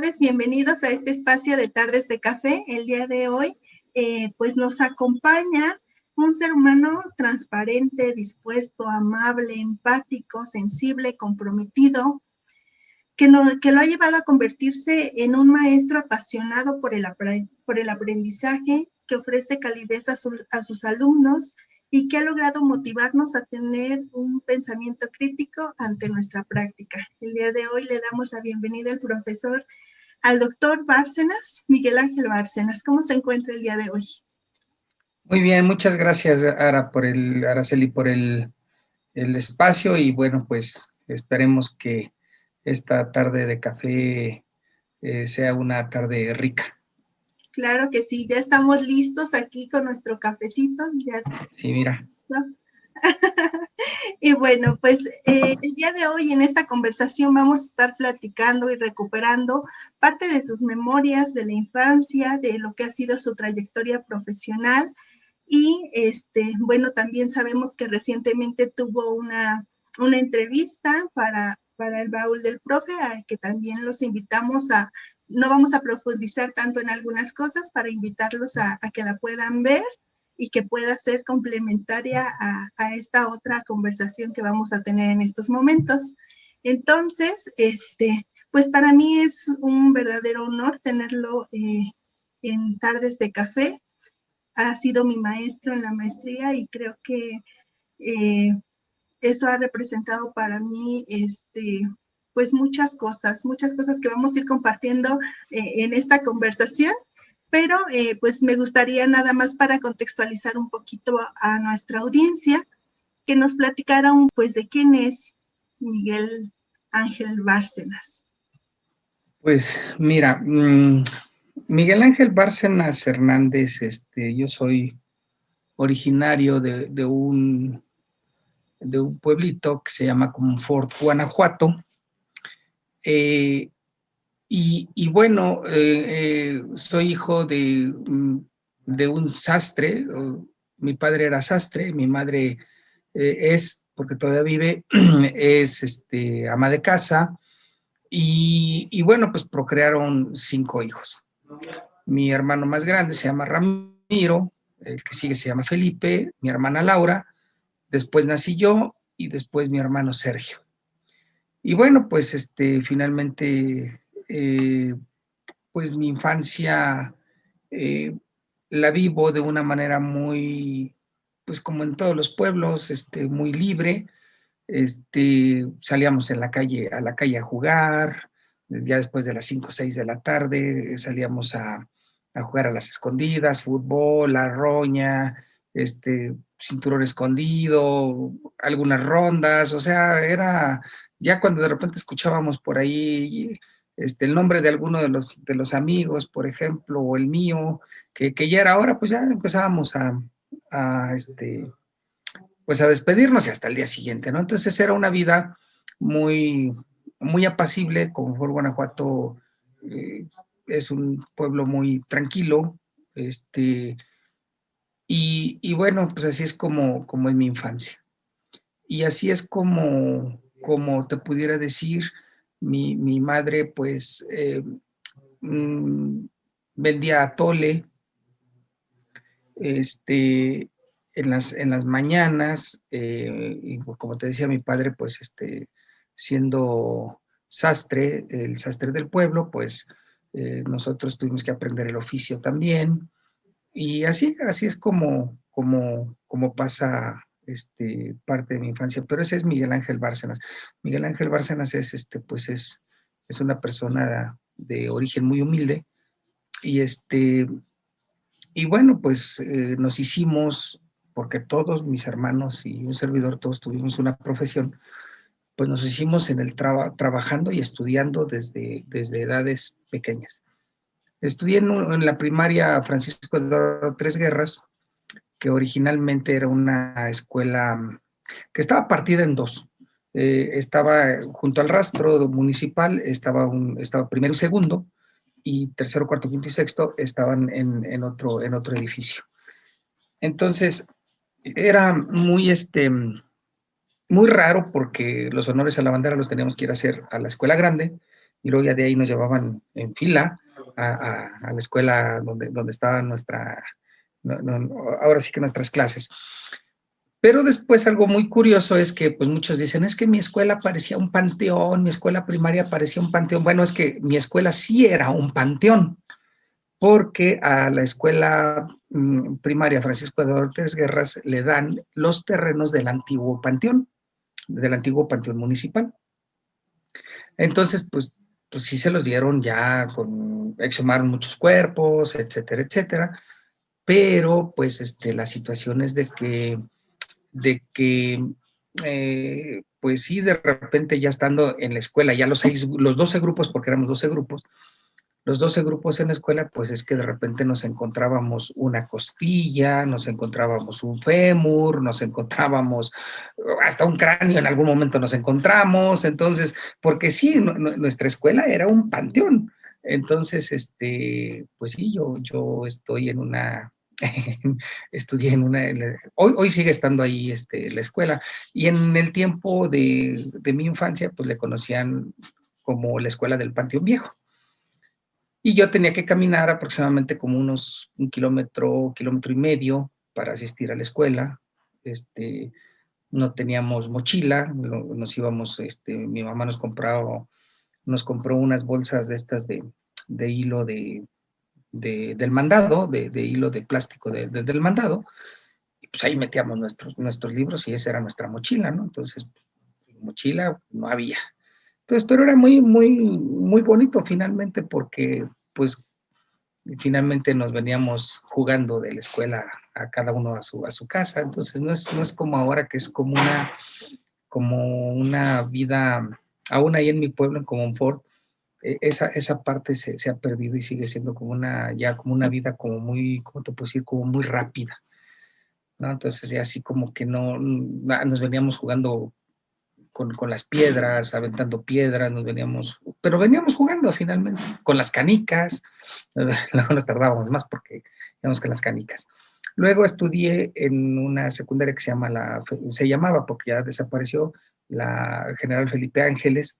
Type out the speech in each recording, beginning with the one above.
tardes, bienvenidos a este espacio de Tardes de Café. El día de hoy, pues nos acompaña un ser humano transparente, dispuesto, amable, empático, sensible, comprometido, que lo ha llevado a convertirse en un maestro apasionado por el aprendizaje, que ofrece calidez a sus alumnos y que ha logrado motivarnos a tener un pensamiento crítico ante nuestra práctica. El día de hoy le damos la bienvenida al doctor Bárcenas, Miguel Ángel Bárcenas. ¿Cómo se encuentra el día de hoy? Muy bien, muchas gracias, Araceli, por el espacio, y bueno, pues esperemos que esta tarde de café sea una tarde rica. Claro que sí, ya estamos listos aquí con nuestro cafecito. Ya sí, mira. Y bueno, pues el día de hoy en esta conversación vamos a estar platicando y recuperando parte de sus memorias de la infancia, de lo que ha sido su trayectoria profesional. Y bueno, también sabemos que recientemente tuvo una entrevista para el Baúl del Profe, a que también los invitamos a, no vamos a profundizar tanto en algunas cosas, para invitarlos a que la puedan ver y que pueda ser complementaria a esta otra conversación que vamos a tener en estos momentos. Entonces, pues para mí es un verdadero honor tenerlo en Tardes de Café. Ha sido mi maestro en la maestría y creo que eso ha representado para mí pues muchas cosas que vamos a ir compartiendo en esta conversación, pero pues me gustaría nada más, para contextualizar un poquito a nuestra audiencia, que nos platicara pues de quién es Miguel Ángel Bárcenas. Pues mira, Miguel Ángel Bárcenas Hernández, yo soy originario de un pueblito que se llama Confort, Guanajuato. Y bueno, soy hijo de un sastre. Mi padre era sastre, mi madre porque todavía vive, es ama de casa. Y bueno, pues procrearon 5 hijos. Mi hermano más grande se llama Ramiro, el que sigue se llama Felipe, mi hermana Laura, después nací yo y después mi hermano Sergio. Y bueno, pues finalmente, pues mi infancia la vivo de una manera muy, pues como en todos los pueblos, muy libre. Salíamos a la calle a jugar, ya después de las 5 o 6 de la tarde salíamos a jugar a las escondidas, fútbol, la roña, cinturón escondido, algunas rondas. O sea, era ya cuando de repente escuchábamos por ahí el nombre de alguno de los amigos, por ejemplo, o el mío, que ya era hora, pues ya empezábamos pues a despedirnos y hasta el día siguiente, ¿no? Entonces era una vida muy, muy apacible. Confort, Guanajuato, es un pueblo muy tranquilo, y bueno, pues así es como es mi infancia. Y así es como te pudiera decir, mi madre, pues, vendía atole, en las mañanas, y como te decía, mi padre, pues, siendo sastre, el sastre del pueblo, pues, nosotros tuvimos que aprender el oficio también. Y así es como pasa parte de mi infancia. Pero ese es Miguel Ángel Bárcenas. Miguel Ángel Bárcenas pues es una persona de origen muy humilde, y y bueno, pues nos hicimos, porque todos mis hermanos y un servidor, todos tuvimos una profesión, pues nos hicimos en el trabajando y estudiando desde edades pequeñas. Estudié en la primaria Francisco Eduardo Tres Guerras, que originalmente era una escuela que estaba partida en dos. Estaba junto al rastro municipal, estaba primero y segundo, y tercero, cuarto, quinto y sexto estaban en otro edificio. Entonces, era muy raro, porque los honores a la bandera los teníamos que ir a hacer a la escuela grande, y luego ya de ahí nos llevaban en fila a la escuela donde estaba nuestra, ahora sí que nuestras clases. Pero después algo muy curioso es que pues muchos dicen, es que mi escuela parecía un panteón, mi escuela primaria parecía un panteón. Bueno, es que mi escuela sí era un panteón, porque a la escuela primaria Francisco de Ortiz Guerras le dan los terrenos del antiguo panteón municipal. Entonces, pues sí se los dieron ya, exhumaron muchos cuerpos, etcétera, etcétera, pero pues la situación es de que pues sí, de repente ya estando en la escuela, ya los 12 grupos, porque éramos 12 grupos, los 12 grupos en la escuela, pues es que de repente nos encontrábamos una costilla, nos encontrábamos un fémur, nos encontrábamos hasta un cráneo en algún momento nos encontramos, entonces, porque sí, nuestra escuela era un panteón. Entonces, pues sí, yo estoy en una, estudié en una, hoy sigue estando ahí la escuela, y en el tiempo de mi infancia, pues le conocían como la escuela del Panteón Viejo. Y yo tenía que caminar aproximadamente como un kilómetro, kilómetro y medio para asistir a la escuela. No teníamos mochila, nos íbamos, mi mamá nos compró unas bolsas de estas de hilo del mandado, de hilo de plástico del mandado, y pues ahí metíamos nuestros libros y esa era nuestra mochila, ¿no? Entonces, mochila no había. Entonces, pero era muy, muy, muy bonito finalmente porque, pues, finalmente nos veníamos jugando de la escuela a cada uno a su casa, entonces no es como ahora que es como una vida, aún ahí en mi pueblo, en Comonfort, esa parte se ha perdido y sigue siendo ya como una vida como muy, ¿cómo te puedo decir? Como muy rápida, ¿no? Entonces ya así como que no, nos veníamos jugando con las piedras, aventando piedras, pero veníamos jugando finalmente, con las canicas, luego nos tardábamos más porque íbamos con las canicas. Luego estudié en una secundaria que se llamaba, porque ya desapareció, la General Felipe Ángeles,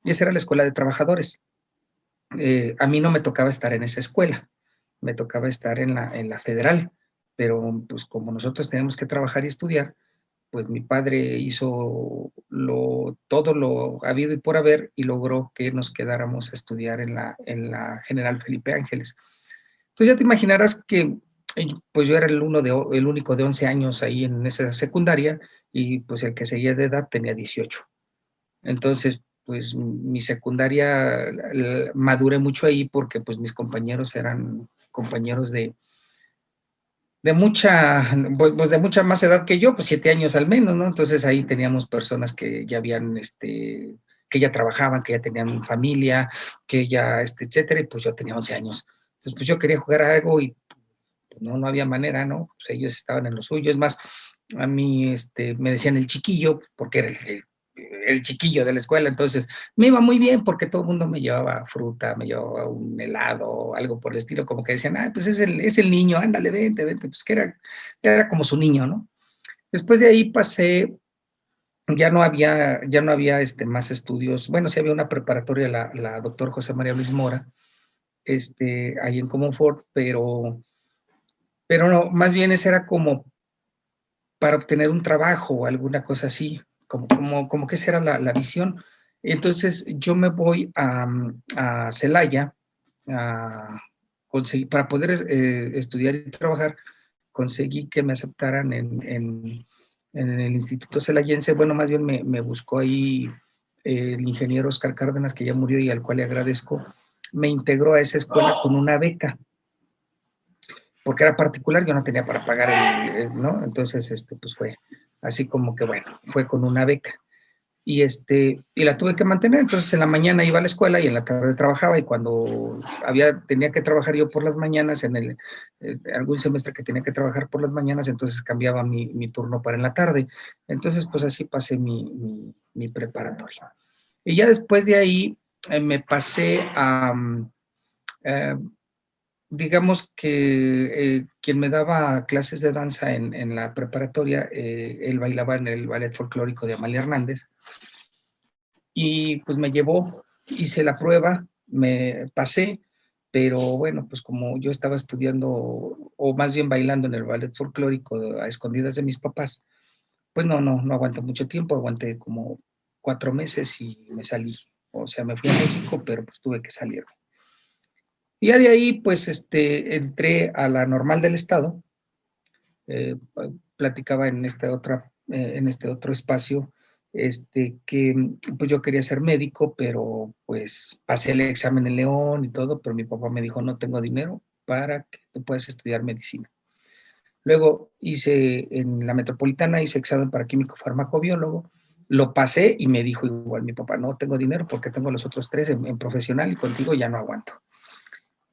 y esa era la escuela de trabajadores. A mí no me tocaba estar en esa escuela, me tocaba estar en la federal, pero pues como nosotros teníamos que trabajar y estudiar, pues mi padre hizo todo lo habido y por haber y logró que nos quedáramos a estudiar en la General Felipe Ángeles. Entonces ya te imaginarás que pues yo era el único de 11 años ahí en esa secundaria y pues el que seguía de edad tenía 18. Entonces, pues mi secundaria maduré mucho ahí porque pues mis compañeros eran compañeros pues de mucha más edad que yo, pues 7 años al menos, ¿no? Entonces ahí teníamos personas que ya habían, que ya trabajaban, que ya tenían familia, que ya, etcétera, y pues yo tenía 11 años. Entonces, pues yo quería jugar a algo y pues, no había manera, ¿no? Pues ellos estaban en lo suyo. Es más, a mí, me decían el chiquillo, porque era el chiquillo de la escuela, entonces me iba muy bien porque todo el mundo me llevaba fruta, me llevaba un helado, algo por el estilo, como que decían, pues es el niño, ándale, vente, pues que era como su niño, ¿no? Después de ahí pasé, ya no había más estudios, bueno, sí había una preparatoria, la doctor José María Luis Mora, ahí en Comonfort, pero no, más bien ese era como para obtener un trabajo o alguna cosa así, como que esa era la visión. Entonces yo me voy a Celaya para poder estudiar y trabajar, conseguí que me aceptaran en el Instituto Celayense. Bueno, más bien me buscó ahí el ingeniero Oscar Cárdenas, que ya murió y al cual le agradezco, me integró a esa escuela con una beca, porque era particular, yo no tenía para pagar ¿no? Entonces, pues fue así como que, bueno, fue con una beca. Y la tuve que mantener, entonces en la mañana iba a la escuela y en la tarde trabajaba, y cuando tenía que trabajar yo por las mañanas, algún semestre que tenía que trabajar por las mañanas, entonces cambiaba mi turno para en la tarde. Entonces, pues así pasé mi preparatoria. Y ya después de ahí me pasé eh, digamos que quien me daba clases de danza en la preparatoria, él bailaba en el ballet folclórico de Amalia Hernández, y pues me llevó hice la prueba, me pasé, pero bueno, pues como yo estaba estudiando, o más bien bailando en el ballet folclórico a escondidas de mis papás, pues no aguanté mucho tiempo, aguanté como 4 meses y me salí. O sea, me fui a México, pero pues tuve que salir. Y ya de ahí, pues, entré a la Normal del Estado. Platicaba en este otro espacio, que pues yo quería ser médico, pero pues pasé el examen en León y todo, pero mi papá me dijo, no tengo dinero para que tú puedas estudiar medicina. Luego hice en la Metropolitana, hice examen para químico farmacobiólogo, lo pasé y me dijo igual mi papá, no tengo dinero porque tengo los otros 3 en profesional y contigo ya no aguanto.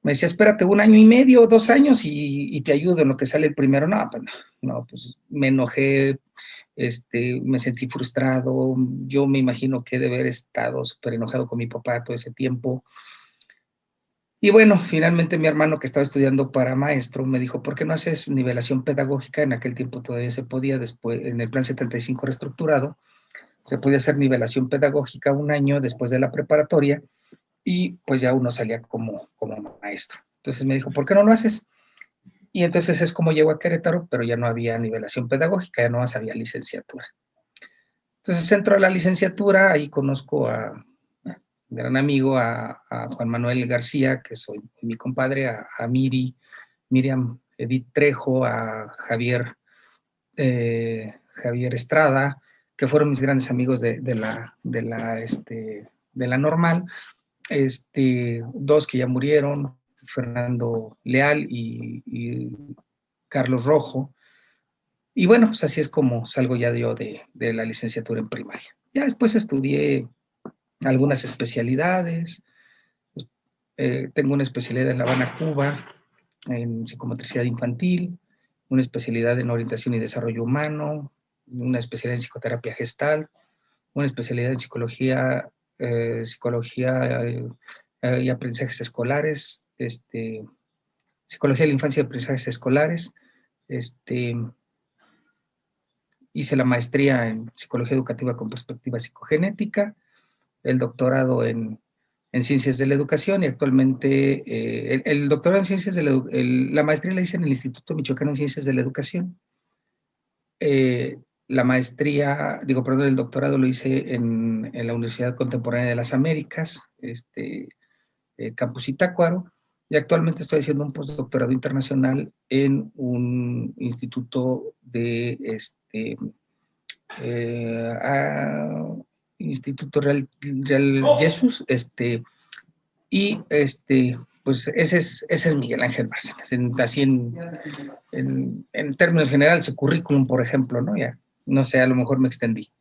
Me decía, espérate 1 año y medio, 2 años y te ayudo en lo que sale el primero. No, pues no, pues me enojé, me sentí frustrado. Yo me imagino que he de haber estado súper enojado con mi papá todo ese tiempo. Y bueno, finalmente mi hermano que estaba estudiando para maestro me dijo, ¿por qué no haces nivelación pedagógica? En aquel tiempo todavía se podía, después en el plan 75 reestructurado, se podía hacer nivelación pedagógica 1 año después de la preparatoria y pues ya uno salía como maestro. Entonces me dijo, ¿por qué no lo haces? Y entonces es como llego a Querétaro, pero ya no había nivelación pedagógica, ya no más había licenciatura. Entonces entro a la licenciatura, ahí conozco a un gran amigo, a Juan Manuel García, que soy mi compadre, a Miriam Edith Trejo, a Javier Estrada, que fueron mis grandes amigos de la Normal, 2 que ya murieron, Fernando Leal y Carlos Rojo. Y bueno, pues así es como salgo ya yo de la licenciatura en primaria. Ya después estudié algunas especialidades. Tengo una especialidad en La Habana, Cuba, en psicomotricidad infantil, una especialidad en orientación y desarrollo humano, una especialidad en psicoterapia gestal, una especialidad en psicología y aprendizajes escolares, psicología de la infancia y aprendizajes escolares, hice la maestría en psicología educativa con perspectiva psicogenética, el doctorado en ciencias de la educación y actualmente el doctorado en ciencias de la maestría la hice en el Instituto Michoacano en Ciencias de la Educación. La maestría, el doctorado lo hice en la Universidad Contemporánea de las Américas, Campus Itácuaro, y actualmente estoy haciendo un postdoctorado internacional en un instituto de Instituto Real Jesús, y pues ese es Miguel Ángel Bárcenas, así en términos generales, su currículum, por ejemplo, ¿no? Ya, no sé, a lo mejor me extendí.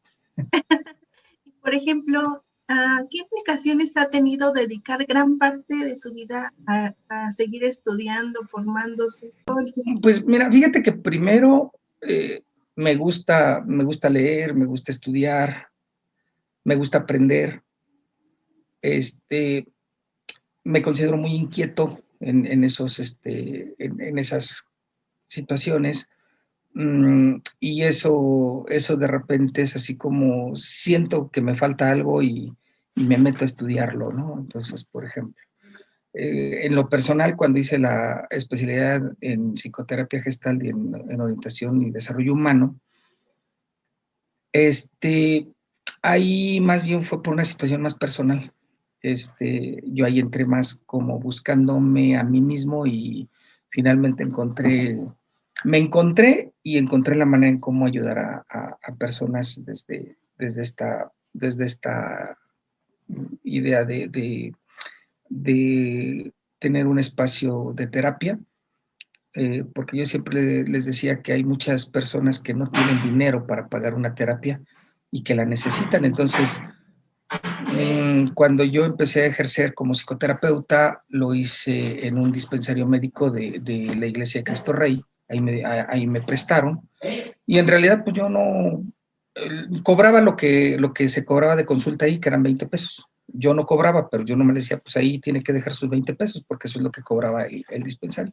Por ejemplo, ¿qué implicaciones ha tenido dedicar gran parte de su vida a seguir estudiando, formándose todo el tiempo? Pues mira, fíjate que primero me gusta leer, me gusta estudiar, me gusta aprender. Me considero muy inquieto en esas situaciones. Y eso de repente es así como siento que me falta algo y me meto a estudiarlo, ¿no? Entonces, por ejemplo, en lo personal, cuando hice la especialidad en psicoterapia gestal y en orientación y desarrollo humano, ahí más bien fue por una situación más personal. Yo ahí entré más como buscándome a mí mismo y finalmente me encontré y encontré la manera en cómo ayudar a personas desde esta idea de tener un espacio de terapia, porque yo siempre les decía que hay muchas personas que no tienen dinero para pagar una terapia y que la necesitan. Entonces, cuando yo empecé a ejercer como psicoterapeuta, lo hice en un dispensario médico de la Iglesia de Cristo Rey, ahí me prestaron, y en realidad pues yo no cobraba lo que se cobraba de consulta ahí, que eran 20 pesos. Yo no cobraba, pero yo no me decía, pues ahí tiene que dejar sus 20 pesos, porque eso es lo que cobraba el dispensario.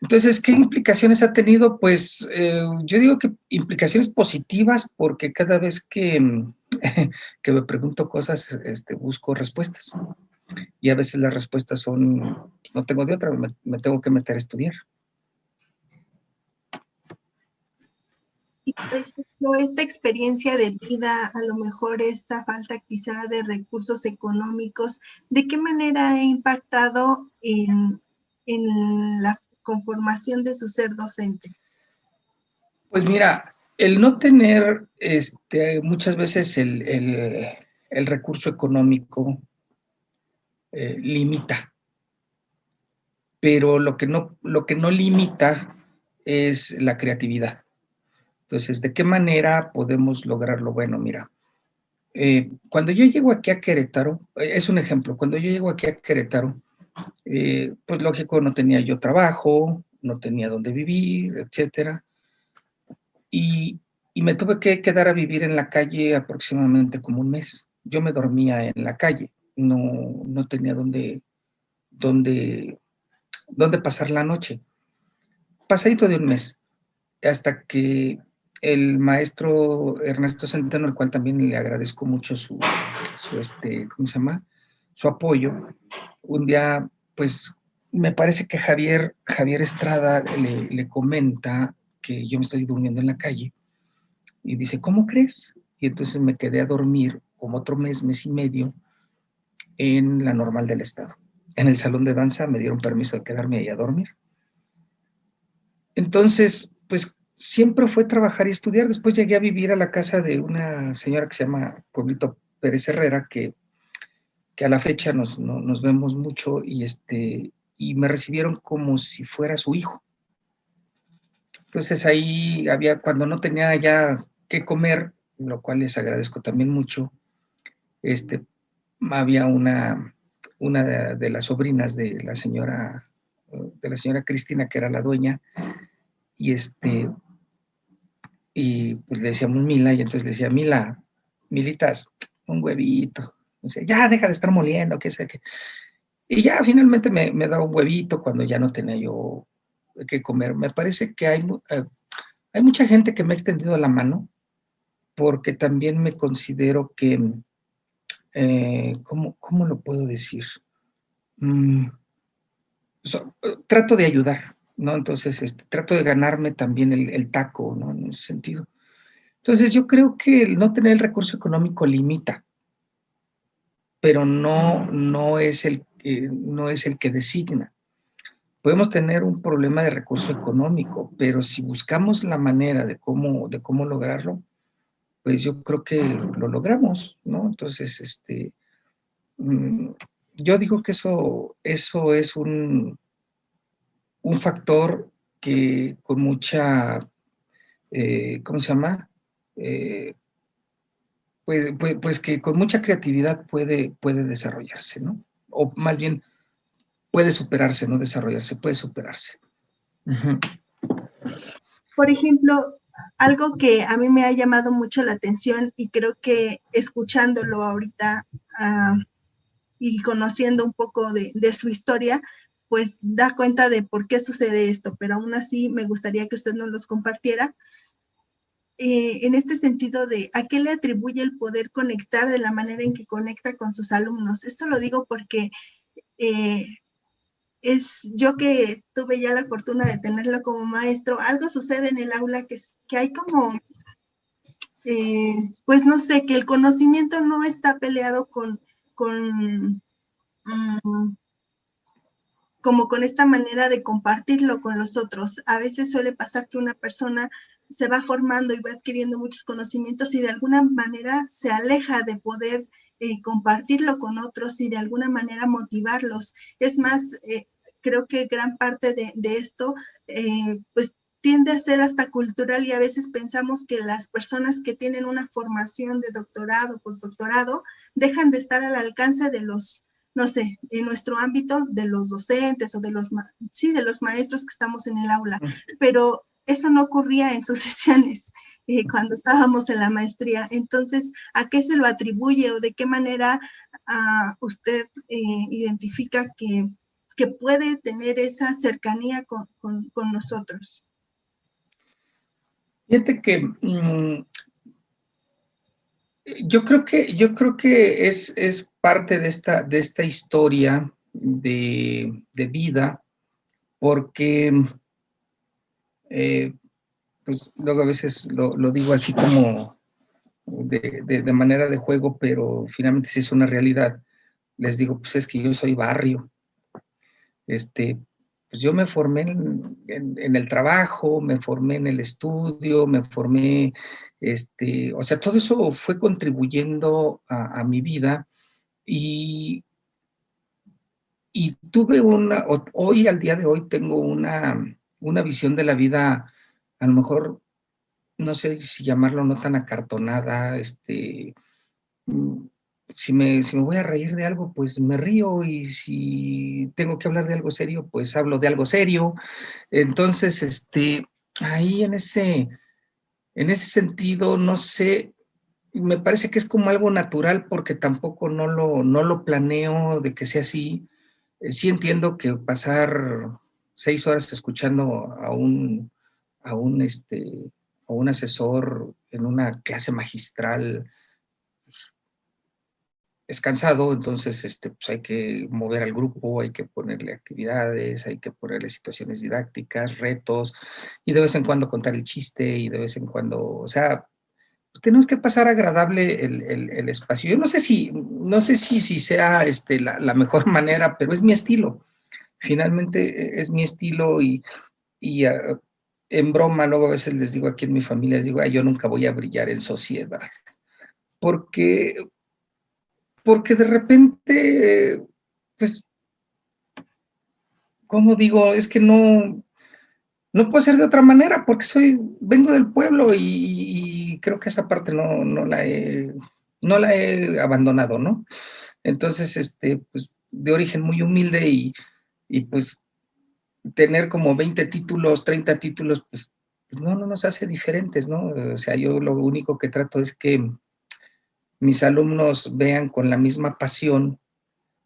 Entonces, ¿qué implicaciones ha tenido? Pues yo digo que implicaciones positivas, porque cada vez que que me pregunto cosas, busco respuestas. Y a veces las respuestas son, no tengo de otra, me tengo que meter a estudiar. Y, por ejemplo, esta experiencia de vida, a lo mejor esta falta quizá de recursos económicos, ¿de qué manera ha impactado en la conformación de su ser docente? Pues mira, el no tener muchas veces el recurso económico limita, pero lo que no limita es la creatividad. Entonces, ¿de qué manera podemos lograrlo? Bueno, mira, cuando yo llego aquí a Querétaro, es un ejemplo, cuando yo llego aquí a Querétaro, pues lógico, no tenía yo trabajo, no tenía dónde vivir, etcétera, y me tuve que quedar a vivir en la calle aproximadamente como un mes. Yo me dormía en la calle, no tenía dónde pasar la noche. Pasadito de un mes, hasta que el maestro Ernesto Centeno, al cual también le agradezco mucho ¿cómo se llama? Su apoyo. Un día, pues, me parece que Javier Estrada le comenta que yo me estoy durmiendo en la calle y dice, ¿cómo crees? Y entonces me quedé a dormir como otro mes y medio en la Normal del Estado. En el salón de danza me dieron permiso de quedarme ahí a dormir. Entonces, pues siempre fue trabajar y estudiar. Después llegué a vivir a la casa de una señora que se llama Pueblito Pérez Herrera, que a la fecha nos vemos mucho y me recibieron como si fuera su hijo. Entonces ahí cuando no tenía ya qué comer, lo cual les agradezco también mucho, había una de las sobrinas de la señora Cristina, que era la dueña, y y pues le decíamos Mila, y entonces le decía, Militas, un huevito. O sea, ya deja de estar moliendo, qué sé qué. Y ya finalmente me daba un huevito cuando ya no tenía yo que comer. Me parece que hay mucha gente que me ha extendido la mano, porque también me considero que, ¿cómo lo puedo decir? Trato de ayudar, ¿no? Entonces, trato de ganarme también el taco, ¿no? En ese sentido. Entonces, yo creo que el no tener el recurso económico limita, pero no es el que designa. Podemos tener un problema de recurso económico, pero si buscamos la manera de cómo lograrlo, pues yo creo que lo logramos, ¿no? Entonces, yo digo que eso es un factor que con mucha, ¿cómo se llama? Eh, pues que con mucha creatividad puede desarrollarse, ¿no? O más bien puede superarse, no desarrollarse, puede superarse. Uh-huh. Por ejemplo, algo que a mí me ha llamado mucho la atención y creo que escuchándolo ahorita y conociendo un poco de su historia, pues da cuenta de por qué sucede esto, pero aún así me gustaría que usted nos los compartiera. En este sentido de a qué le atribuye el poder conectar de la manera en que conecta con sus alumnos. Esto lo digo porque yo que tuve ya la fortuna de tenerlo como maestro, algo sucede en el aula que hay como, pues no sé, que el conocimiento no está peleado como con esta manera de compartirlo con los otros. A veces suele pasar que una persona se va formando y va adquiriendo muchos conocimientos y de alguna manera se aleja de poder compartirlo con otros y de alguna manera motivarlos. Es más, creo que gran parte de esto, pues tiende a ser hasta cultural y a veces pensamos que las personas que tienen una formación de doctorado, postdoctorado, dejan de estar al alcance de los, no sé, en nuestro ámbito de los docentes o de los maestros que estamos en el aula, pero eso no ocurría en sus sesiones cuando estábamos en la maestría. Entonces, ¿a qué se lo atribuye o de qué manera usted identifica que puede tener esa cercanía con nosotros? Fíjate que Yo creo que es parte de esta historia de vida, porque pues luego a veces lo digo así como de manera de juego, pero finalmente sí es una realidad. Les digo, pues es que yo soy barrio. Este, pues yo me formé en el trabajo, me formé en el estudio, me formé, o sea, todo eso fue contribuyendo a mi vida y, y tuve hoy al día de hoy tengo una visión de la vida, a lo mejor, no sé si llamarlo no tan acartonada, mm, si me voy a reír de algo, pues me río, y si tengo que hablar de algo serio, pues hablo de algo serio. Entonces, ahí en ese sentido, no sé, me parece que es como algo natural porque tampoco no lo planeo de que sea así. Sí entiendo que pasar 6 horas escuchando a un asesor en una clase magistral es cansado. Entonces pues hay que mover al grupo, hay que ponerle actividades, hay que ponerle situaciones didácticas, retos, y de vez en cuando contar el chiste, y de vez en cuando, o sea, tenemos que pasar agradable el espacio. Yo no sé si sea la mejor manera, pero es mi estilo. Finalmente es mi estilo, y en broma luego a veces les digo aquí en mi familia, les digo: "Ay, yo nunca voy a brillar en sociedad", porque de repente, pues, ¿cómo digo? Es que no puedo ser de otra manera, porque vengo del pueblo, y creo que esa parte no la he abandonado, ¿no? Entonces, pues, de origen muy humilde, y pues tener como 20 títulos, 30 títulos, pues no nos hace diferentes, ¿no? O sea, yo lo único que trato es que mis alumnos vean con la misma pasión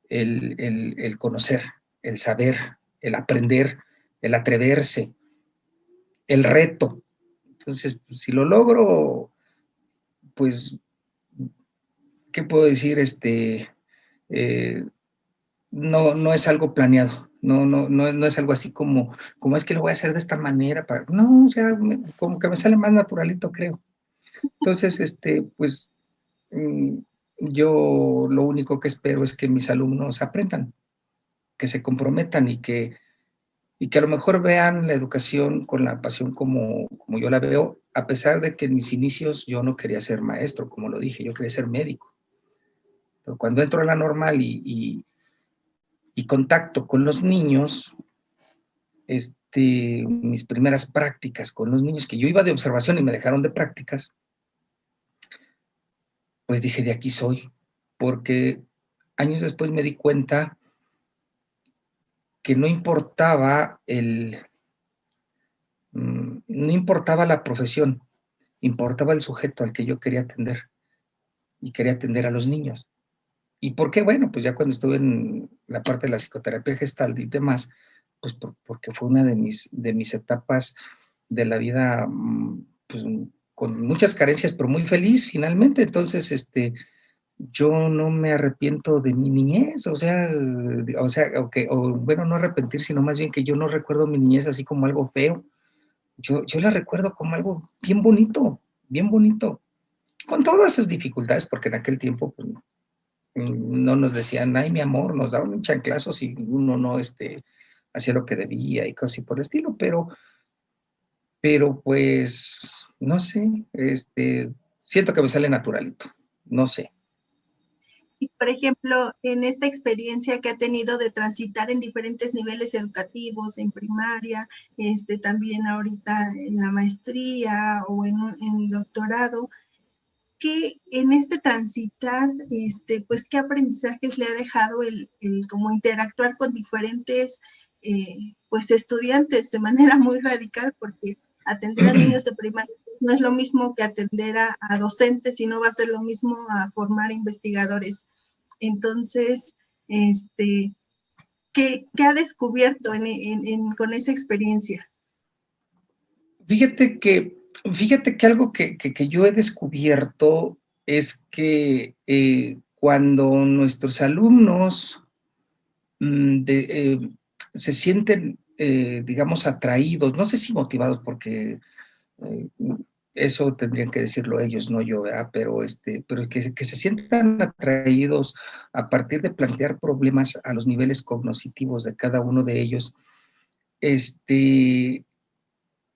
el conocer, el saber, el aprender, el atreverse, el reto. Entonces, pues, si lo logro, pues, ¿qué puedo decir? Eh, no es algo planeado, no es algo así como es que lo voy a hacer de esta manera. No, o sea, como que me sale más naturalito, creo. Entonces, pues, mm, yo lo único que espero es que mis alumnos aprendan, que se comprometan, y que a lo mejor vean la educación con la pasión como yo la veo, a pesar de que en mis inicios yo no quería ser maestro, como lo dije, yo quería ser médico. Pero cuando entro a la normal y contacto con los niños, mis primeras prácticas con los niños, que yo iba de observación y me dejaron de prácticas, pues dije: de aquí soy, porque años después me di cuenta que no importaba la profesión, importaba el sujeto al que yo quería atender, y quería atender a los niños. ¿Y por qué? Bueno, pues ya cuando estuve en la parte de la psicoterapia gestal y demás, pues porque fue una de mis etapas de la vida, pues, con muchas carencias, pero muy feliz finalmente. Entonces, yo no me arrepiento de mi niñez, bueno, no arrepentir, sino más bien que yo no recuerdo mi niñez así como algo feo. Yo la recuerdo como algo bien bonito, bien bonito, con todas sus dificultades, porque en aquel tiempo, pues, no nos decían: "Ay, mi amor", nos daban un chanclazo si uno no hacía lo que debía y cosas así por el estilo, pero pues, no sé, siento que me sale naturalito, no sé. Y, por ejemplo, en esta experiencia que ha tenido de transitar en diferentes niveles educativos, en primaria, también ahorita en la maestría o en doctorado, ¿qué en este transitar, pues, qué aprendizajes le ha dejado el como interactuar con diferentes, pues, estudiantes de manera muy radical? Porque atender a niños de primaria pues, no es lo mismo que atender a docentes, y no va a ser lo mismo a formar investigadores. Entonces, ¿qué ha descubierto con esa experiencia? Fíjate que algo que yo he descubierto, es que cuando nuestros alumnos se sienten, digamos, atraídos, no sé si motivados, porque eh, eso tendrían que decirlo ellos, no yo, ¿verdad? Pero que se sientan atraídos a partir de plantear problemas a los niveles cognitivos de cada uno de ellos,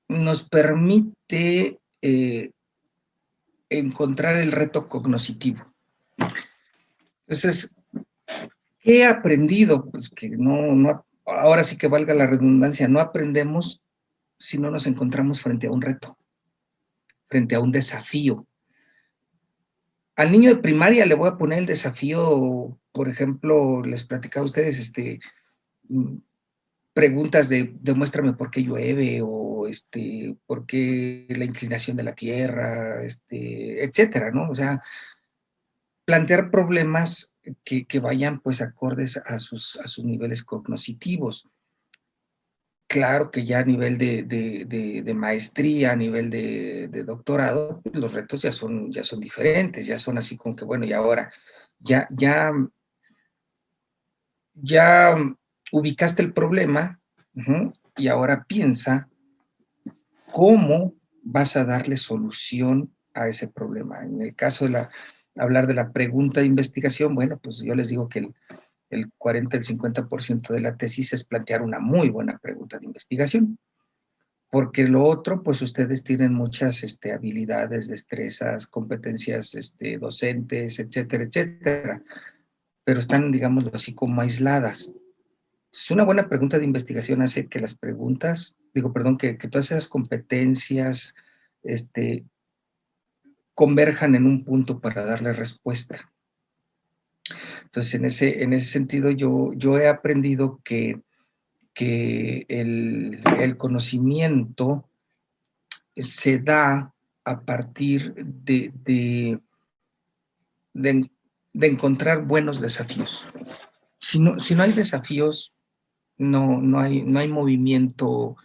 nos permite encontrar el reto cognitivo. Entonces, ¿qué he aprendido? Pues que ahora sí que valga la redundancia, no aprendemos si no nos encontramos frente a un reto, frente a un desafío. Al niño de primaria le voy a poner el desafío, por ejemplo, les platicaba a ustedes, preguntas de demuéstrame por qué llueve, o por qué la inclinación de la Tierra, etcétera, ¿no? O sea, plantear problemas que vayan pues acordes a sus niveles cognitivos. Claro que ya a nivel de maestría, a nivel de doctorado, los retos ya son diferentes, ya son así como que, bueno, y ahora ya ubicaste el problema, y ahora piensa cómo vas a darle solución a ese problema. En el caso de hablar de la pregunta de investigación, bueno, pues yo les digo que el 40, el 50% de la tesis es plantear una muy buena pregunta de investigación, porque lo otro, pues ustedes tienen muchas habilidades, destrezas, competencias docentes, etcétera, etcétera, pero están, digámoslo así, como aisladas. Entonces, una buena pregunta de investigación hace que las preguntas, que todas esas competencias converjan en un punto para darle respuesta. Entonces, en ese sentido, yo he aprendido que el conocimiento se da a partir de encontrar buenos desafíos. Si no hay desafíos, no hay movimiento,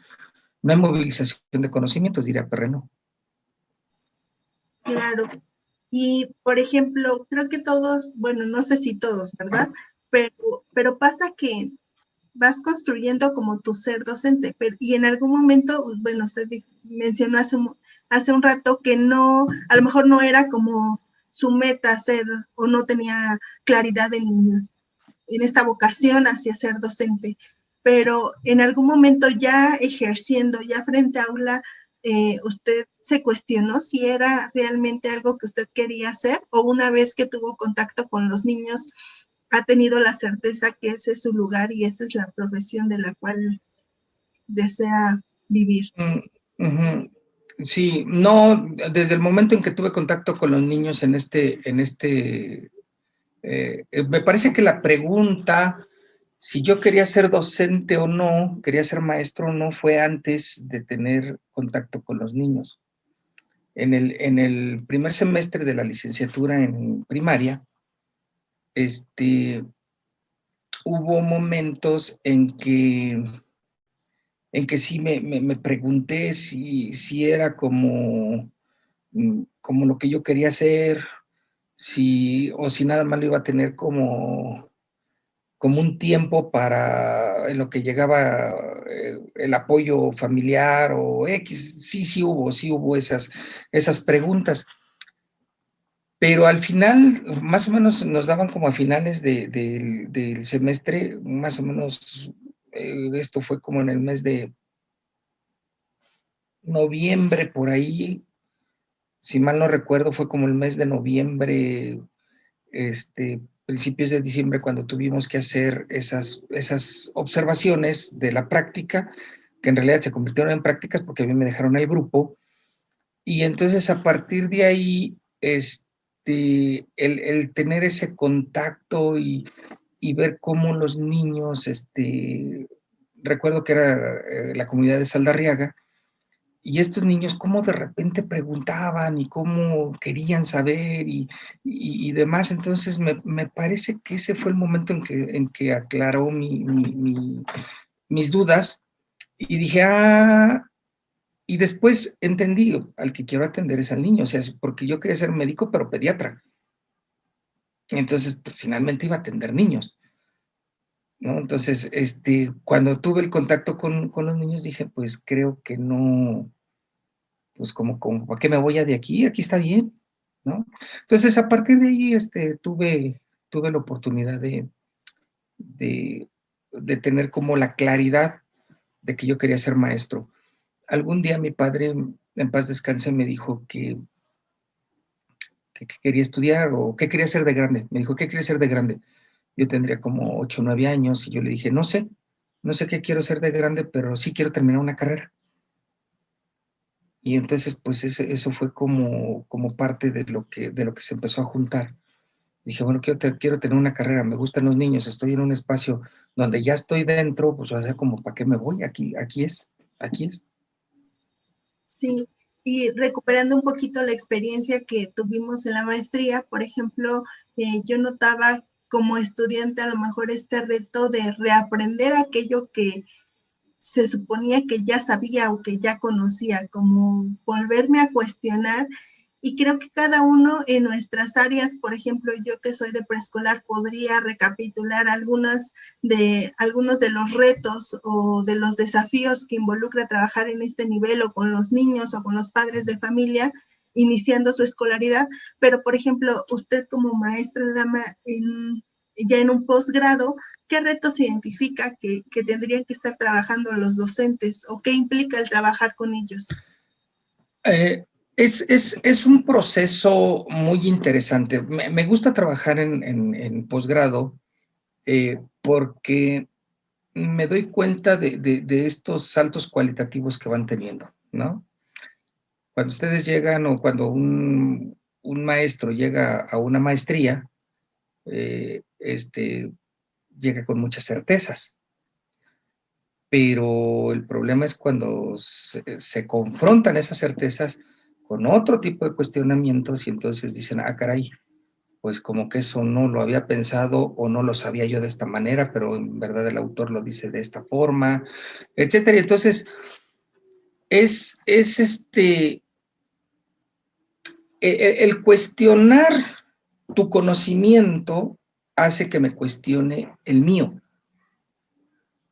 no hay movilización de conocimientos, diría Perreno. Claro. Y, por ejemplo, creo que todos, bueno, no sé si todos, ¿verdad? Pero pasa que vas construyendo como tu ser docente, y en algún momento, bueno, usted mencionó hace un rato que no, a lo mejor no era como su meta ser, o no tenía claridad en esta vocación hacia ser docente, pero en algún momento ya ejerciendo, ya frente a aula, usted se cuestionó si era realmente algo que usted quería hacer, o una vez que tuvo contacto con los niños, ha tenido la certeza que ese es su lugar y esa es la profesión de la cual desea vivir. Sí, no, desde el momento en que tuve contacto con los niños me parece que la pregunta, si yo quería ser docente o no, quería ser maestro o no, fue antes de tener contacto con los niños. En el primer semestre de la licenciatura en primaria, hubo momentos en que sí me pregunté si era como lo que yo quería hacer, o si nada más lo iba a tener como un tiempo para en lo que llegaba el apoyo familiar o X. Sí hubo esas preguntas. Pero al final, más o menos nos daban como a finales del semestre, más o menos, esto fue como en el mes de noviembre, por ahí, si mal no recuerdo, fue como el mes de noviembre, principios de diciembre, cuando tuvimos que hacer esas observaciones de la práctica, que en realidad se convirtieron en prácticas porque a mí me dejaron el grupo. Y entonces a partir de ahí, el tener ese contacto y ver cómo los niños, recuerdo que era la comunidad de Saldarriaga, y estos niños cómo de repente preguntaban y cómo querían saber y demás. Entonces me parece que ese fue el momento en que aclaró mis dudas, y dije, Y después entendí, al que quiero atender es al niño, o sea, porque yo quería ser médico, pero pediatra. Entonces, pues finalmente iba a atender niños, ¿no? Entonces, cuando tuve el contacto con los niños, dije, pues creo que no, pues como ¿para qué me voy a de aquí? Aquí está bien, ¿no? Entonces, a partir de ahí, tuve la oportunidad de, de tener como la claridad de que yo quería ser maestro. Algún día mi padre, en paz descanse, me dijo que quería estudiar o qué quería ser de grande. Me dijo, ¿qué quieres ser de grande? Yo tendría como 8 o 9 años y yo le dije, no sé qué quiero ser de grande, pero sí quiero terminar una carrera. Y entonces, pues eso fue como parte de lo que se empezó a juntar. Dije, bueno, quiero tener una carrera, me gustan los niños, estoy en un espacio donde ya estoy dentro, pues o sea, como, ¿para qué me voy? Aquí es, aquí es. Sí, y recuperando un poquito la experiencia que tuvimos en la maestría, por ejemplo, yo notaba como estudiante a lo mejor este reto de reaprender aquello que se suponía que ya sabía o que ya conocía, como volverme a cuestionar. Y creo que cada uno en nuestras áreas, por ejemplo, yo que soy de preescolar, podría recapitular algunos de los retos o de los desafíos que involucra trabajar en este nivel o con los niños o con los padres de familia iniciando su escolaridad, pero por ejemplo, usted como maestro ya en un posgrado, ¿qué retos identifica que tendrían que estar trabajando los docentes o qué implica el trabajar con ellos? Es un proceso muy interesante. Me gusta trabajar en posgrado porque me doy cuenta de estos saltos cualitativos que van teniendo, ¿no? Cuando ustedes llegan o cuando un maestro llega a una maestría, llega con muchas certezas, pero el problema es cuando se confrontan esas certezas con otro tipo de cuestionamientos y entonces dicen, ah, caray, pues como que eso no lo había pensado o no lo sabía yo de esta manera, pero en verdad el autor lo dice de esta forma, etcétera. Y entonces es el cuestionar tu conocimiento hace que me cuestione el mío,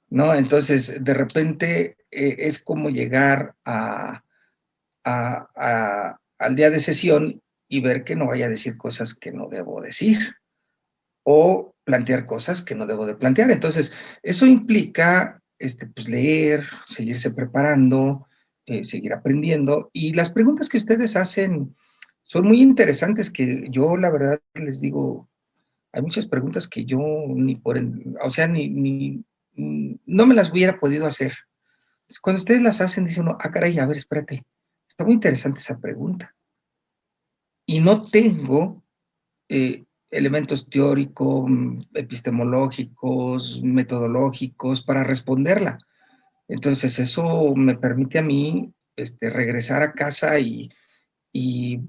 ¿no? Entonces, de repente es como llegar al día de sesión y ver que no vaya a decir cosas que no debo decir o plantear cosas que no debo de plantear. Entonces, eso implica pues, leer, seguirse preparando, seguir aprendiendo. Y las preguntas que ustedes hacen son muy interesantes, que yo la verdad les digo, hay muchas preguntas que yo o sea, no me las hubiera podido hacer. Cuando ustedes las hacen, dicen uno, ah, caray, a ver, espérate, está muy interesante esa pregunta. Y no tengo elementos teóricos, epistemológicos, metodológicos para responderla. Entonces, eso me permite a mí regresar a casa y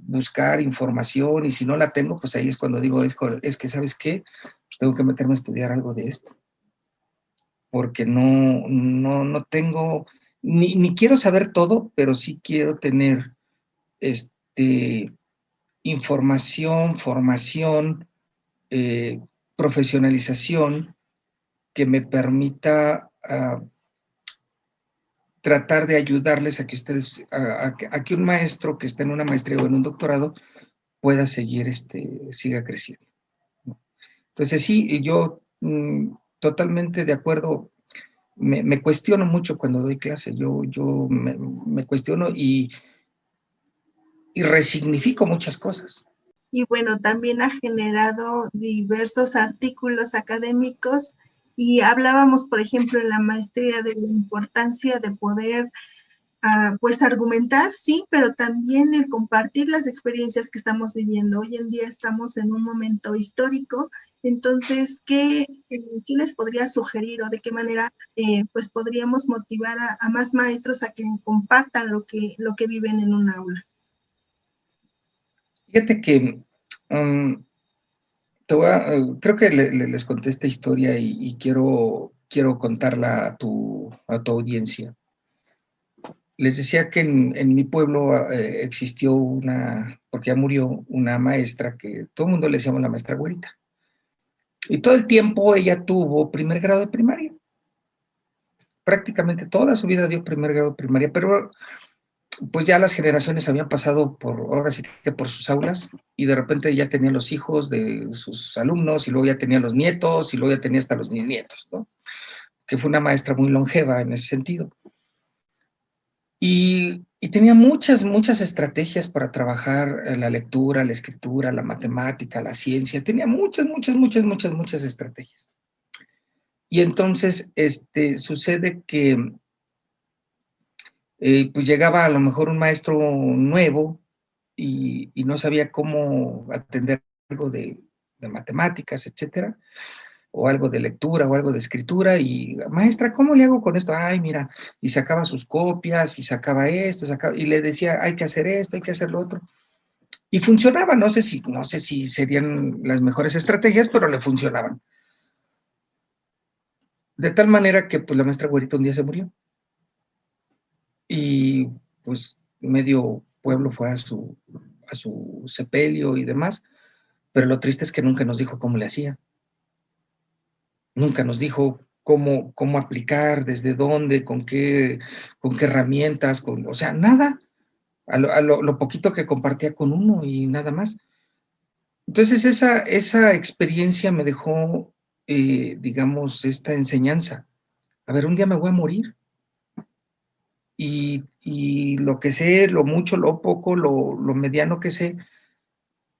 buscar información, y si no la tengo, pues ahí es cuando digo, es que, ¿sabes qué? Pues tengo que meterme a estudiar algo de esto, porque no tengo, ni quiero saber todo, pero sí quiero tener información, formación, eh, profesionalización que me permita tratar de ayudarles a que ustedes, a que un maestro que esté en una maestría o en un doctorado pueda siga creciendo. Entonces sí, yo totalmente de acuerdo, me cuestiono mucho cuando doy clase, yo me cuestiono y resignifico muchas cosas. Y bueno, también ha generado diversos artículos académicos y hablábamos, por ejemplo, en la maestría de la importancia de poder pues argumentar, sí, pero también el compartir las experiencias que estamos viviendo. Hoy en día estamos en un momento histórico, entonces, ¿qué les podría sugerir o de qué manera pues podríamos motivar a más maestros a que compartan lo que viven en un aula? Fíjate que um, creo que les conté esta historia y quiero contarla a tu audiencia. Les decía que en mi pueblo existió porque ya murió, una maestra que todo el mundo le decíamos la maestra güerita. Y todo el tiempo ella tuvo primer grado de primaria. Prácticamente toda su vida dio primer grado de primaria, pero pues ya las generaciones habían pasado ahora sí que por sus aulas, y de repente ya tenía los hijos de sus alumnos, y luego ya tenía los nietos, y luego ya tenía hasta los bisnietos, ¿no? Que fue una maestra muy longeva en ese sentido. Y tenía muchas estrategias para trabajar la lectura, la escritura, la matemática, la ciencia. Tenía muchas estrategias. Y entonces sucede que pues llegaba a lo mejor un maestro nuevo y no sabía cómo atender algo de matemáticas, etcétera, o algo de lectura o algo de escritura, y maestra, ¿cómo le hago con esto? Ay, mira, y sacaba sus copias y sacaba esto, y le decía, hay que hacer esto, hay que hacer lo otro. Y funcionaba, no sé si serían las mejores estrategias, pero le funcionaban. De tal manera que pues la maestra güerita un día se murió. Y pues medio pueblo fue a su sepelio y demás, pero lo triste es que nunca nos dijo cómo le hacía. Nunca nos dijo cómo aplicar, desde dónde, con qué herramientas, o sea, nada. Lo poquito que compartía con uno y nada más. Entonces esa experiencia me dejó, digamos, esta enseñanza. A ver, un día me voy a morir, y lo que sé, lo mucho, lo poco, lo mediano que sé,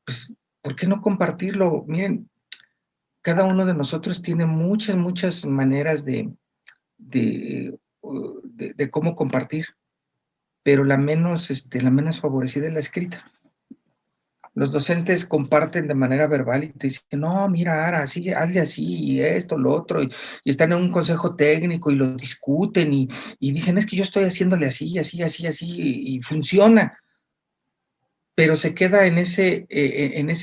pues, ¿por qué no compartirlo? Miren, cada uno de nosotros tiene muchas maneras de, de cómo compartir, pero la menos favorecida es la escrita. Los docentes comparten de manera verbal y te dicen, no, mira, Ara, hazle así, y esto, lo otro, y están en un consejo técnico y lo discuten y dicen, es que yo estoy haciéndole así, y funciona, pero se queda en ese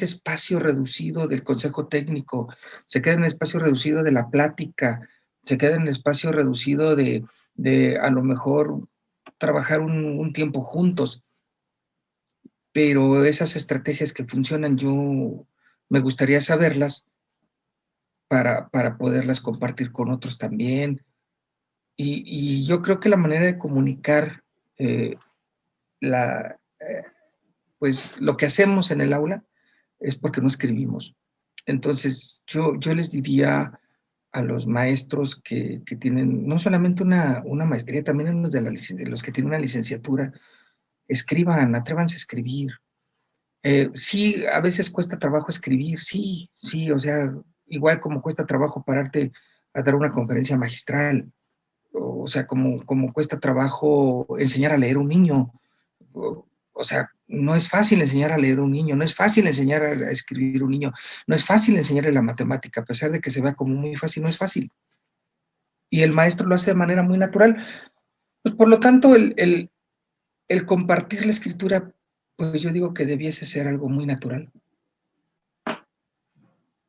espacio reducido del consejo técnico, se queda en el espacio reducido de la plática, se queda en el espacio reducido de a lo mejor trabajar un tiempo juntos. Pero esas estrategias que funcionan, yo me gustaría saberlas para poderlas compartir con otros también. Y yo creo que la manera de comunicar eh, la, eh, pues lo que hacemos en el aula es porque no escribimos. Entonces, yo les diría a los maestros que tienen no solamente una maestría, también a los que tienen una licenciatura, escriban, atrévanse a escribir. Sí, a veces cuesta trabajo escribir, sí, o sea, igual como cuesta trabajo pararte a dar una conferencia magistral, o sea, como cuesta trabajo enseñar a leer a un niño, o sea, no es fácil enseñar a leer a un niño, no es fácil enseñar a escribir a un niño, no es fácil enseñarle la matemática, a pesar de que se vea como muy fácil, no es fácil. Y el maestro lo hace de manera muy natural. Pues por lo tanto, el compartir la escritura, pues yo digo que debiese ser algo muy natural.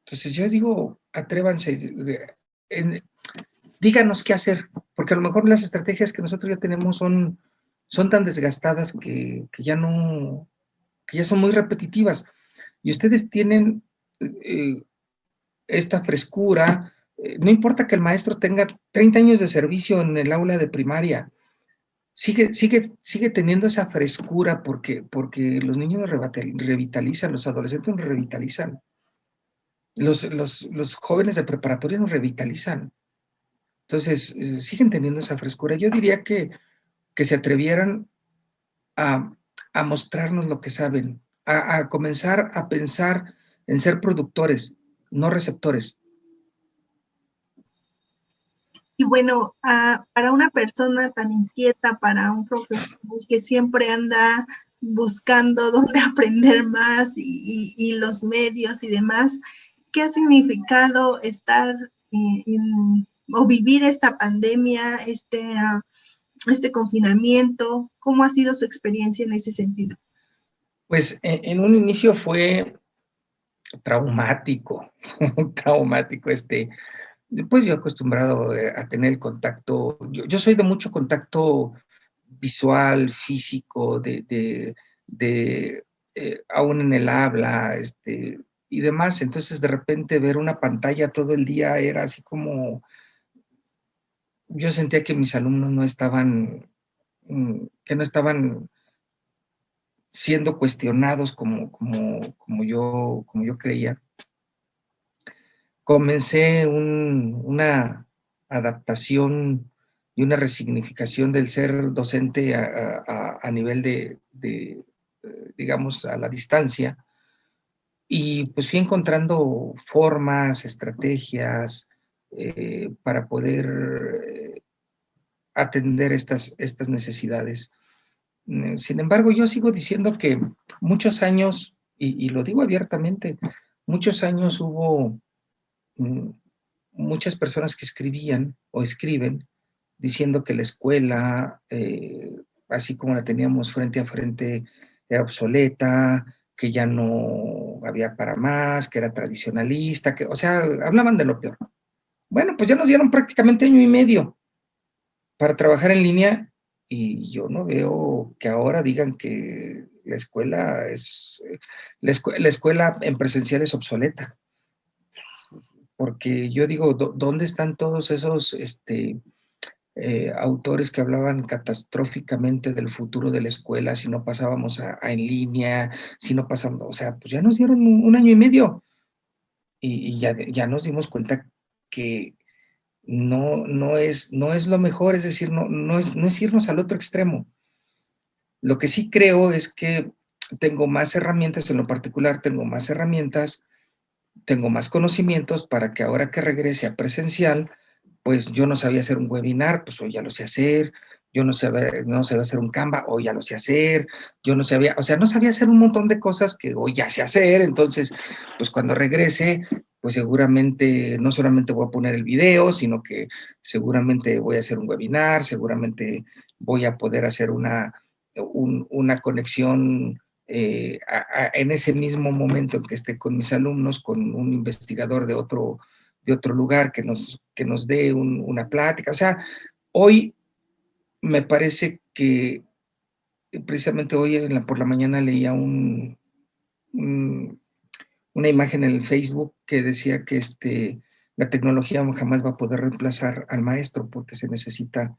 Entonces yo digo, atrévanse, díganos qué hacer, porque a lo mejor las estrategias que nosotros ya tenemos son tan desgastadas que ya no, que ya son muy repetitivas. Y ustedes tienen esta frescura, no importa que el maestro tenga 30 años de servicio en el aula de primaria, sigue teniendo esa frescura porque los niños nos revitalizan, los adolescentes nos revitalizan. Los jóvenes de preparatoria nos revitalizan. Entonces, siguen teniendo esa frescura. Yo diría que se atrevieran a, a mostrarnos lo que saben, a comenzar a pensar en ser productores, no receptores. Y bueno, para una persona tan inquieta, para un profesor que siempre anda buscando dónde aprender más y los medios y demás, ¿qué ha significado estar o vivir esta pandemia, este confinamiento? ¿Cómo ha sido su experiencia en ese sentido? Pues en un inicio fue traumático, traumático. Pues yo acostumbrado a tener el contacto, yo soy de mucho contacto visual, físico, aún en el habla, y demás. Entonces, de repente, ver una pantalla todo el día era así como, yo sentía que mis alumnos no estaban, que no estaban siendo cuestionados como yo creía. Comencé una adaptación y una resignificación del ser docente a nivel digamos, a la distancia. Y pues fui encontrando formas, estrategias para poder atender estas necesidades. Sin embargo, yo sigo diciendo que muchos años, y lo digo abiertamente, muchos años hubo muchas personas que escribían o escriben diciendo que la escuela, así como la teníamos frente a frente, era obsoleta, que ya no había para más, que era tradicionalista, o sea, hablaban de lo peor. Bueno, pues ya nos dieron prácticamente año y medio para trabajar en línea y yo no veo que ahora digan que la escuela la escuela en presencial es obsoleta, porque yo digo, ¿dónde están todos esos autores que hablaban catastróficamente del futuro de la escuela si no pasábamos en línea, si no pasamos, o sea, pues ya nos dieron un año y medio y ya nos dimos cuenta que no es lo mejor, es decir, no es irnos al otro extremo. Lo que sí creo es que tengo más herramientas, en lo particular tengo más herramientas, tengo más conocimientos para que ahora que regrese a presencial, pues yo no sabía hacer un webinar, pues hoy ya lo sé hacer, yo no sabía hacer un Canva, hoy ya lo sé hacer, yo no sabía, o sea, no sabía hacer un montón de cosas que hoy ya sé hacer, entonces, pues cuando regrese, pues seguramente no solamente voy a poner el video, sino que seguramente voy a hacer un webinar, seguramente voy a poder hacer una conexión en ese mismo momento en que esté con mis alumnos, con un investigador de otro lugar que nos dé una plática. O sea, hoy me parece que precisamente hoy por la mañana leía una imagen en el Facebook que decía que la tecnología jamás va a poder reemplazar al maestro porque se necesita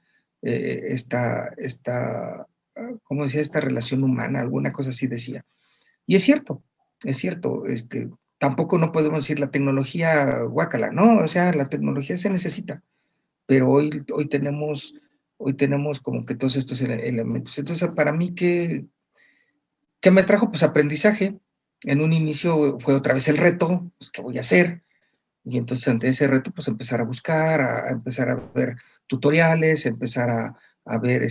¿cómo decía? Esta relación humana, alguna cosa así decía. Y es cierto, tampoco no podemos decir la tecnología guácala, ¿no? O sea, la tecnología se necesita, pero hoy tenemos como que todos estos elementos. Entonces, para mí, ¿qué me trajo? Pues aprendizaje. En un inicio fue otra vez el reto, pues, ¿qué voy a hacer? Y entonces ante ese reto, pues empezar a buscar, a empezar a ver tutoriales, empezar a ver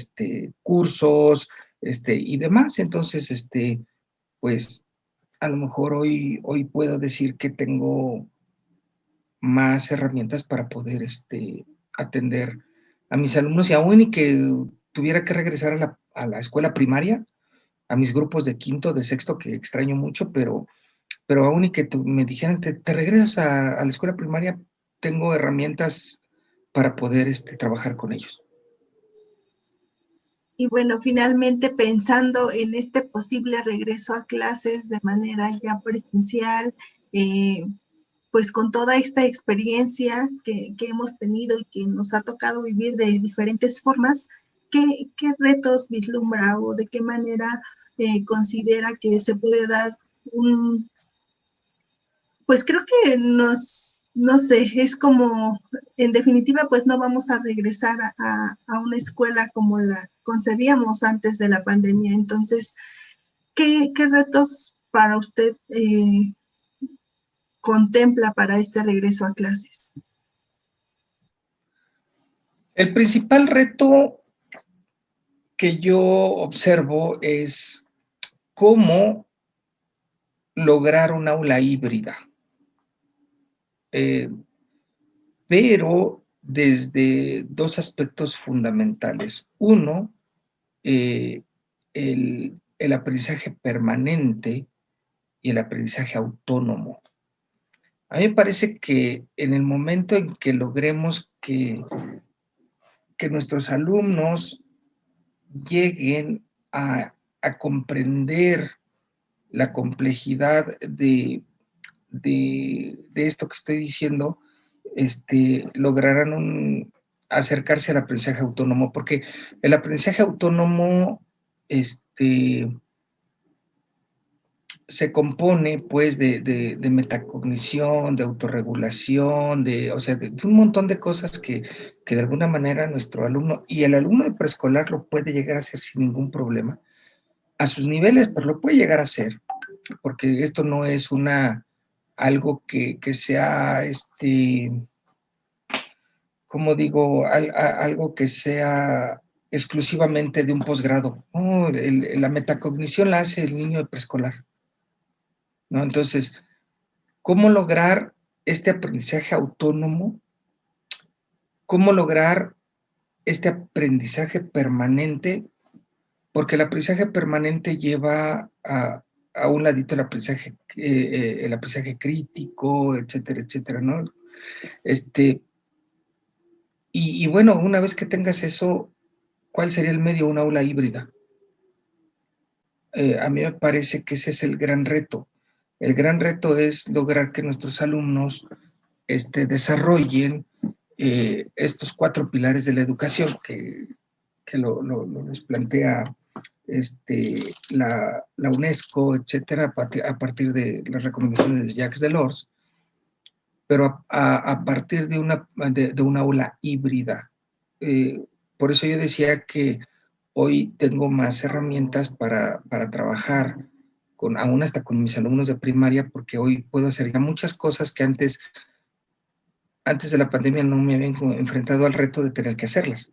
cursos, y demás. Entonces, pues a lo mejor hoy puedo decir que tengo más herramientas para poder atender a mis alumnos y aún y que tuviera que regresar a la escuela primaria, a mis grupos de quinto, de sexto, que extraño mucho, pero aún y que me dijeran, te regresas a la escuela primaria, tengo herramientas para poder trabajar con ellos. Y bueno, finalmente pensando en este posible regreso a clases de manera ya presencial, pues con toda esta experiencia que hemos tenido y que nos ha tocado vivir de diferentes formas, ¿qué retos vislumbra o de qué manera considera que se puede dar pues creo que no sé, es como, en definitiva, pues no vamos a regresar a una escuela como la concebíamos antes de la pandemia. Entonces, ¿qué retos para usted contempla para este regreso a clases? El principal reto que yo observo es cómo lograr un aula híbrida, pero desde dos aspectos fundamentales. Uno, el aprendizaje permanente y el aprendizaje autónomo. A mí me parece que en el momento en que logremos que nuestros alumnos lleguen a comprender la complejidad de esto que estoy diciendo, lograrán acercarse al aprendizaje autónomo, porque el aprendizaje autónomo se compone pues de metacognición, de autorregulación, o sea, de un montón de cosas que de alguna manera nuestro alumno, y el alumno de preescolar lo puede llegar a hacer sin ningún problema, a sus niveles, pero lo puede llegar a hacer, porque esto no es algo que sea, como digo, algo que sea exclusivamente de un posgrado. No, la metacognición la hace el niño de preescolar, ¿no? Entonces, ¿cómo lograr este aprendizaje autónomo? ¿Cómo lograr este aprendizaje permanente? Porque el aprendizaje permanente lleva a un ladito el aprendizaje crítico, etcétera, etcétera, ¿no? Y bueno, una vez que tengas eso, ¿cuál sería el medio? Una aula híbrida. A mí me parece que ese es el gran reto. El gran reto es lograr que nuestros alumnos desarrollen estos 4 pilares de la educación que nos plantea la UNESCO, etcétera, a partir de las recomendaciones de Jacques Delors, pero a partir de una aula híbrida. Por eso yo decía que hoy tengo más herramientas para trabajar, aún hasta con mis alumnos de primaria, porque hoy puedo hacer ya muchas cosas que antes de la pandemia no me habían enfrentado al reto de tener que hacerlas.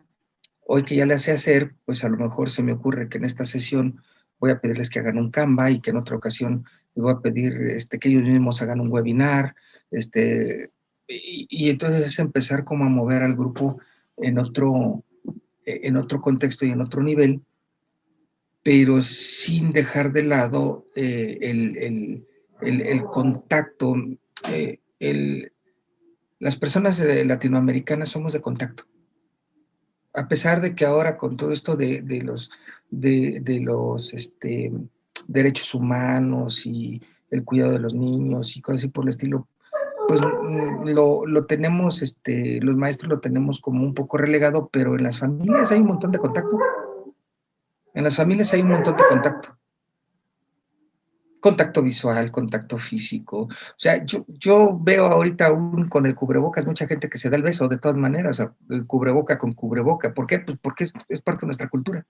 Hoy que ya las sé hacer, pues a lo mejor se me ocurre que en esta sesión voy a pedirles que hagan un Canva y que en otra ocasión les voy a pedir que ellos mismos hagan un webinar, y entonces es empezar como a mover al grupo en otro contexto y en otro nivel, pero sin dejar de lado el contacto. Las personas latinoamericanas somos de contacto. A pesar de que ahora con todo esto de los derechos humanos y el cuidado de los niños y cosas así por el estilo, pues lo tenemos, los maestros lo tenemos como un poco relegado, pero en las familias hay un montón de contacto. En las familias hay un montón de contacto visual, contacto físico. O sea, yo veo ahorita aún con el cubrebocas mucha gente que se da el beso de todas maneras, o sea, el cubreboca con cubreboca. ¿Por qué? Pues porque es parte de nuestra cultura.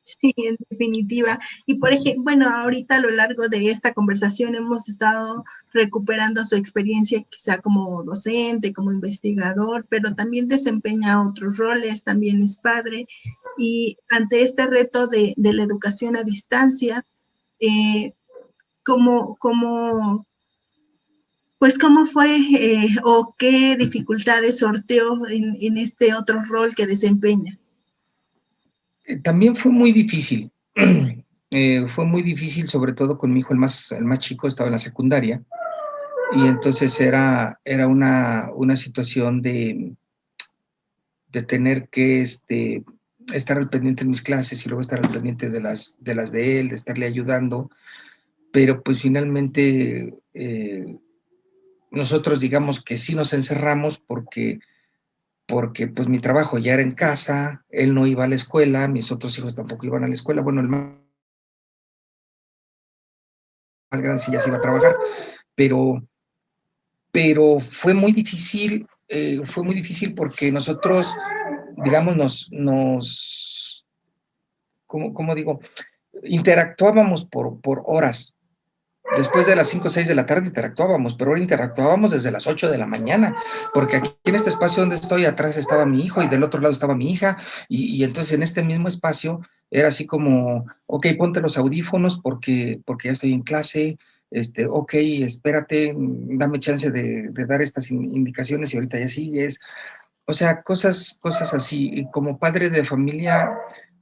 Sí, en definitiva. Y por ejemplo, bueno, ahorita a lo largo de esta conversación hemos estado recuperando su experiencia quizá como docente, como investigador, pero también desempeña otros roles, también es padre. Y ante este reto de la educación a distancia, ¿cómo fue o qué dificultades sorteó en este otro rol que desempeña? También fue muy difícil. Fue muy difícil, sobre todo con mi hijo, el más chico, estaba en la secundaria, y entonces era una situación de tener que estar al pendiente de mis clases y luego estar al pendiente de las de él, de estarle ayudando, pero pues finalmente nosotros digamos que sí nos encerramos porque pues mi trabajo ya era en casa, él no iba a la escuela, mis otros hijos tampoco iban a la escuela, bueno, el más grande sí ya se iba a trabajar, pero fue muy difícil porque nosotros, digamos, ¿cómo digo? Interactuábamos por horas. Después de las 5 o 6 de la tarde interactuábamos, pero ahora interactuábamos desde las 8 de la mañana, porque aquí en este espacio donde estoy, atrás estaba mi hijo y del otro lado estaba mi hija, y entonces en este mismo espacio era así como, ok, ponte los audífonos porque ya estoy en clase, ok, espérate, dame chance de dar estas indicaciones y ahorita ya sigues. O sea, cosas así. Y como padre de familia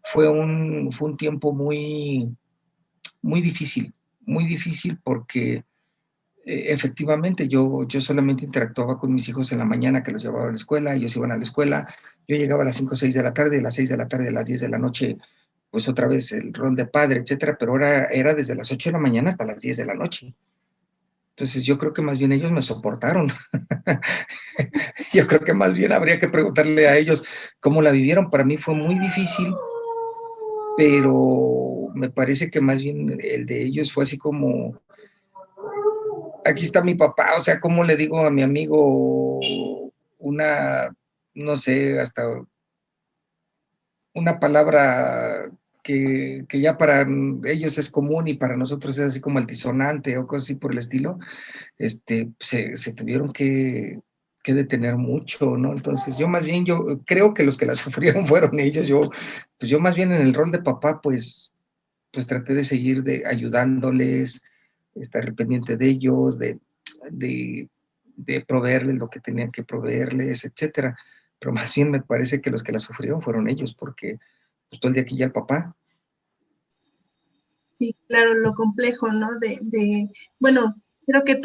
fue un tiempo muy, muy difícil porque Efectivamente, yo solamente interactuaba con mis hijos en la mañana, que los llevaba a la escuela, ellos iban a la escuela, yo llegaba a las 5 o 6 de la tarde, a las 6 de la tarde, a las 10 de la noche, pues otra vez el rol de padre, etcétera, pero ahora era desde las 8 de la mañana hasta las 10 de la noche. Entonces yo creo que más bien ellos me soportaron. Yo creo que más bien habría que preguntarle a ellos cómo la vivieron. Para mí fue muy difícil, pero me parece que más bien el de ellos fue así como, aquí está mi papá, o sea, ¿cómo le digo a mi amigo una, no sé, hasta una palabra que ya para ellos es común y para nosotros es así como altisonante o cosas así por el estilo? Se tuvieron que detener mucho, ¿no? Entonces yo más bien, yo creo que los que la sufrieron fueron ellos. Pues yo más bien en el rol de papá, pues traté de seguir ayudándoles, estar al pendiente de ellos, de, de proveerles lo que tenían que proveerles, etcétera. Pero más bien me parece que los que la sufrieron fueron ellos, porque pues todo el día aquí ya el papá. Sí, claro, lo complejo, ¿no? Bueno, creo que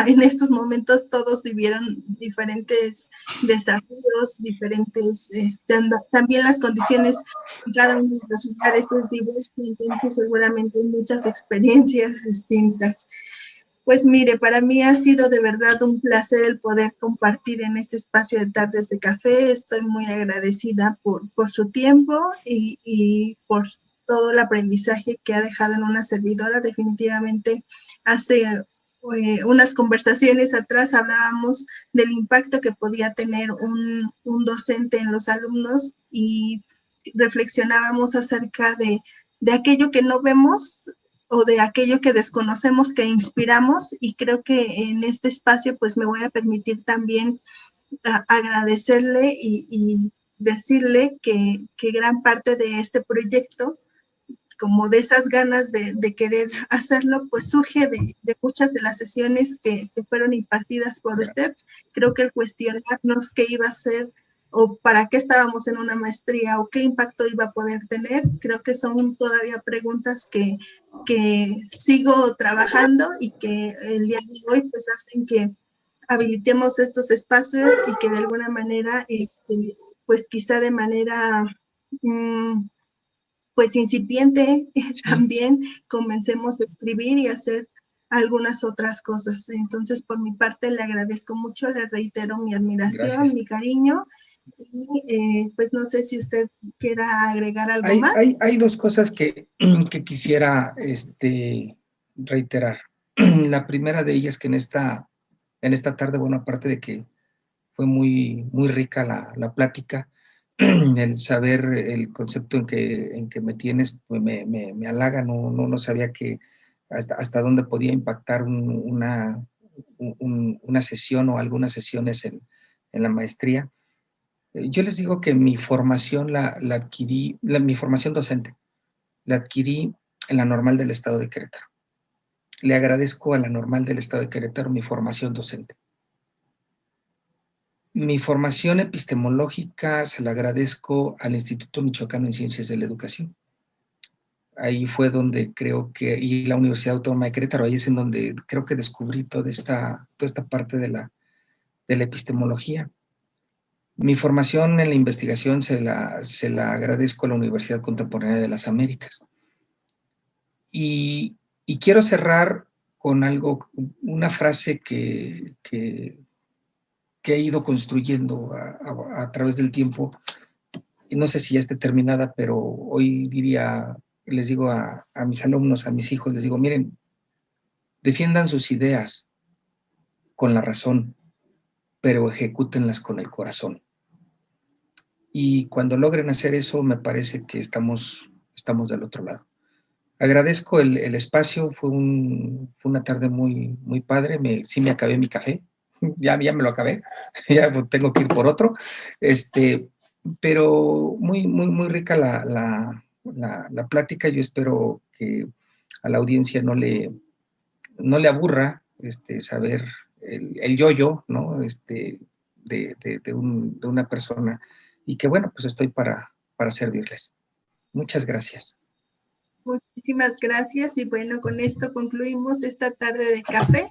en estos momentos todos vivieron diferentes desafíos, diferentes, también las condiciones en cada uno de los lugares es diverso, entonces seguramente hay muchas experiencias distintas. Pues mire, para mí ha sido de verdad un placer el poder compartir en este espacio de Tardes de Café. Estoy muy agradecida por su tiempo y por todo el aprendizaje que ha dejado en una servidora. Definitivamente hace unas conversaciones atrás hablábamos del impacto que podía tener un docente en los alumnos y reflexionábamos acerca de aquello que no vemos o de aquello que desconocemos, que inspiramos, y creo que en este espacio pues me voy a permitir también agradecerle y decirle que gran parte de este proyecto, como de esas ganas de querer hacerlo, pues surge de muchas de las sesiones que fueron impartidas por usted. Creo que el cuestionarnos qué iba a ser o para qué estábamos en una maestría o qué impacto iba a poder tener, creo que son todavía preguntas que sigo trabajando y que el día de hoy pues hacen que habilitemos estos espacios y que de alguna manera, pues quizá de manera pues incipiente, también comencemos a escribir y a hacer algunas otras cosas. Entonces, por mi parte, le agradezco mucho, le reitero mi admiración, Gracias. mi cariño, y pues no sé si usted quiera agregar algo Hay, más. hay, hay dos cosas que quisiera reiterar. La primera de ellas que en esta tarde, bueno, aparte de que fue muy, muy rica la plática, el saber el concepto en que me tienes, pues me halaga, no sabía que hasta dónde podía impactar una sesión o algunas sesiones en la maestría. Yo les digo que mi formación la adquirí, mi formación docente, la adquirí en la Normal del Estado de Querétaro. Le agradezco a la Normal del Estado de Querétaro mi formación docente. Mi formación epistemológica se la agradezco al Instituto Michoacano en Ciencias de la Educación. Ahí fue donde creo que, y la Universidad Autónoma de Querétaro, ahí es en donde creo que descubrí toda esta parte de la epistemología. Mi formación en la investigación se la agradezco a la Universidad Contemporánea de las Américas. Y quiero cerrar con algo, una frase que he ido construyendo a través del tiempo. Y no sé si ya esté terminada, pero hoy les digo a mis alumnos, a mis hijos, les digo, miren, defiendan sus ideas con la razón, pero ejecútenlas con el corazón. Y cuando logren hacer eso, me parece que estamos del otro lado. Agradezco el espacio, fue una tarde muy, muy padre, sí me acabé mi café, ya me lo acabé, ya tengo que ir por otro, pero muy, muy, muy rica la plática. Yo espero que a la audiencia no le aburra saber el yo-yo, ¿no? De una persona, y que bueno, pues estoy para servirles. Muchas gracias. Muchísimas gracias y bueno, con esto concluimos esta tarde de café.